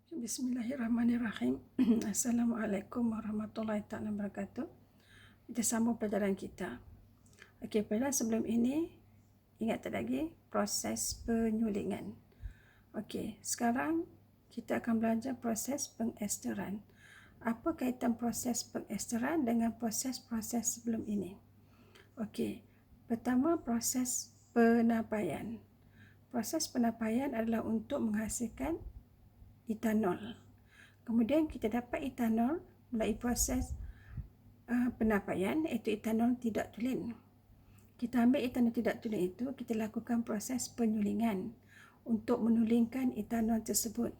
Bismillahirrahmanirrahim. Assalamualaikum warahmatullahi wabarakatuh. Kita sambung pelajaran kita. Okey, pada sebelum ini, ingat tak lagi proses penyulingan. Okey, sekarang kita akan belajar proses pengesteran. Apa kaitan proses pengesteran dengan proses-proses sebelum ini? Okey, pertama proses penapaian. Proses penapaian adalah untuk menghasilkan etanol. Kemudian kita dapat etanol melalui proses penapaian, iaitu etanol tidak tulen. Kita ambil etanol tidak tulen itu, kita lakukan proses penyulingan untuk menulingkan etanol tersebut.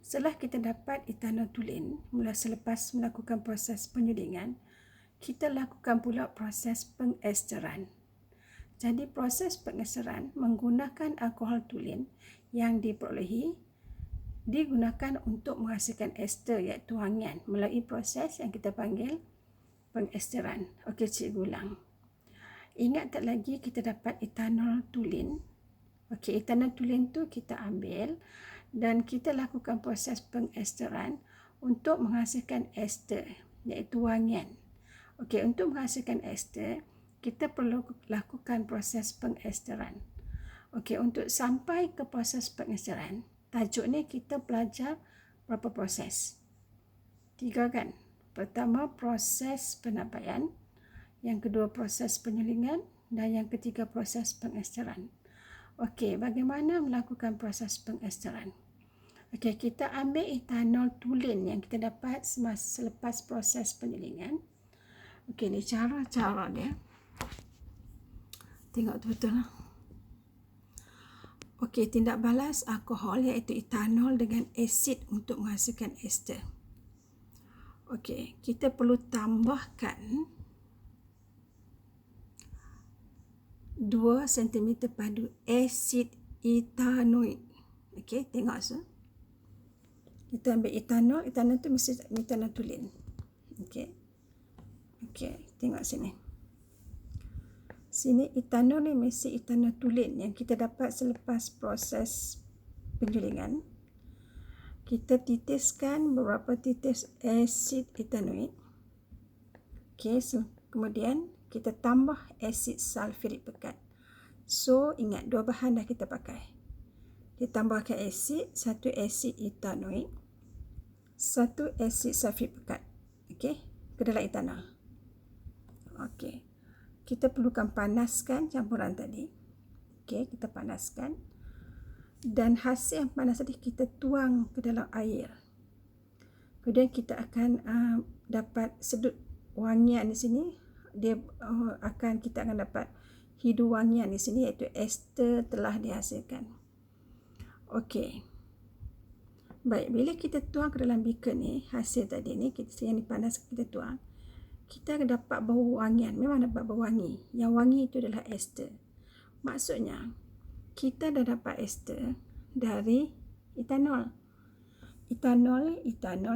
Setelah kita dapat etanol tulen, selepas melakukan proses penyulingan, kita lakukan pula proses pengesteran. Jadi proses pengesteran menggunakan alkohol tulen yang diperolehi digunakan untuk menghasilkan ester, iaitu wangian, melalui proses yang kita panggil pengesteran. Okey, cikgu ulang. Ingat tak lagi kita dapat etanol tulen. Okey, etanol tulen tu kita ambil dan kita lakukan proses pengesteran untuk menghasilkan ester, iaitu wangian. Okey, untuk menghasilkan ester, kita perlu lakukan proses pengesteran. Okey, untuk sampai ke proses pengesteran, tajuk ni kita belajar berapa proses? 3 kan? Pertama proses penapaian, yang kedua proses penyulingan, dan yang ketiga proses pengesteran. Okey, bagaimana melakukan proses pengesteran? Okey, kita ambil etanol tulen yang kita dapat selepas proses penyulingan. Okey, ni cara-cara dia. Tengok tu betul lah. Okey, tindak balas alkohol iaitu etanol dengan asid untuk menghasilkan ester. Okey, kita perlu tambahkan 2 cm padu asid etanoik. Okey, tengok so. Kita ambil etanol tu mesti etanol tulen. Okey. Okey, tengok sini. Sini etanol ni mesti etanol tulen yang kita dapat selepas proses penyulingan. Kita titiskan beberapa titis asid etanoik. Okey, kemudian kita tambah asid sulfurik pekat. So, ingat 2 bahan dah kita pakai. Ditambahkan asid, 1 asid etanoik, 1 asid sulfurik pekat. Okey, ke dalam etanol. Okey. Kita perlukan panaskan campuran tadi. Okey, kita panaskan. Dan hasil yang panas tadi kita tuang ke dalam air. Kemudian kita akan dapat sedut wangian di sini. Kita akan dapat hidu wangian di sini, iaitu ester telah dihasilkan. Okey. Baik, bila kita tuang ke dalam beaker ni, hasil tadi ni yang dipanas kita tuang, kita akan dapat bau wangian. Memang dapat bau wangi. Yang wangi itu adalah ester. Maksudnya, kita dah dapat ester dari etanol. Etanol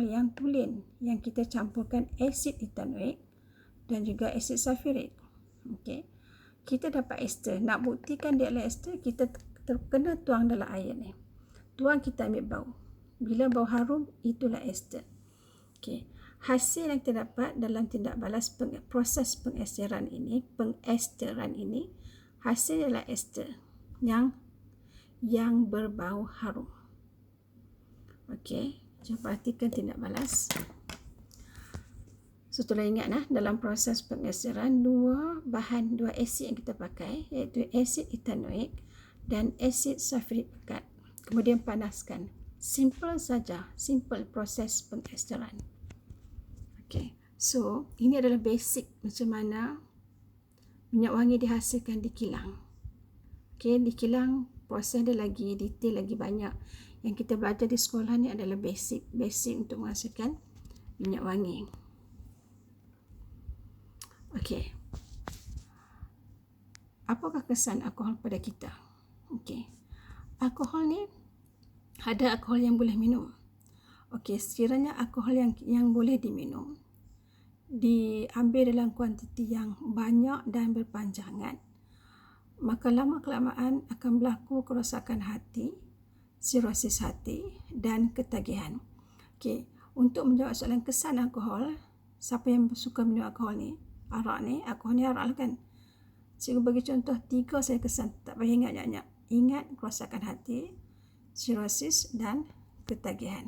yang tulen, yang kita campurkan asid etanoik dan juga asid sulfurik. Okey. Kita dapat ester. Nak buktikan dia adalah ester, kita kena tuang dalam air ni. Tuang, kita ambil bau. Bila bau harum, itulah ester. Okey. Hasil yang kita dapat dalam tindak balas proses pengesteran ini, hasil adalah ester yang berbau harum. Okey, cuba perhatikan tindak balas. So, tolong ingat dalam proses pengesteran, 2 asid yang kita pakai, iaitu asid etanoik dan asid sulfurik pekat. Kemudian panaskan. Simple saja, simple proses pengesteran. Okay. So, ini adalah basic macam mana minyak wangi dihasilkan di kilang. Okay, di kilang proses dia lagi detail, lagi banyak. Yang kita belajar di sekolah ni adalah basic untuk menghasilkan minyak wangi. Okay. Apakah kesan alkohol pada kita? Okay. Alkohol ni, ada alkohol yang boleh minum. Okey, sekiranya alkohol yang boleh diminum diambil dalam kuantiti yang banyak dan berpanjangan, maka lama kelamaan akan berlaku kerosakan hati, sirosis hati dan ketagihan. Okey, untuk menjawab soalan kesan alkohol, siapa yang suka minum alkohol ni? Alkohol ni arak lah kan. Cikgu bagi contoh 3 saja kesan, tak payah ingat banyak-banyak. Ingat kerosakan hati, sirosis dan ketagihan.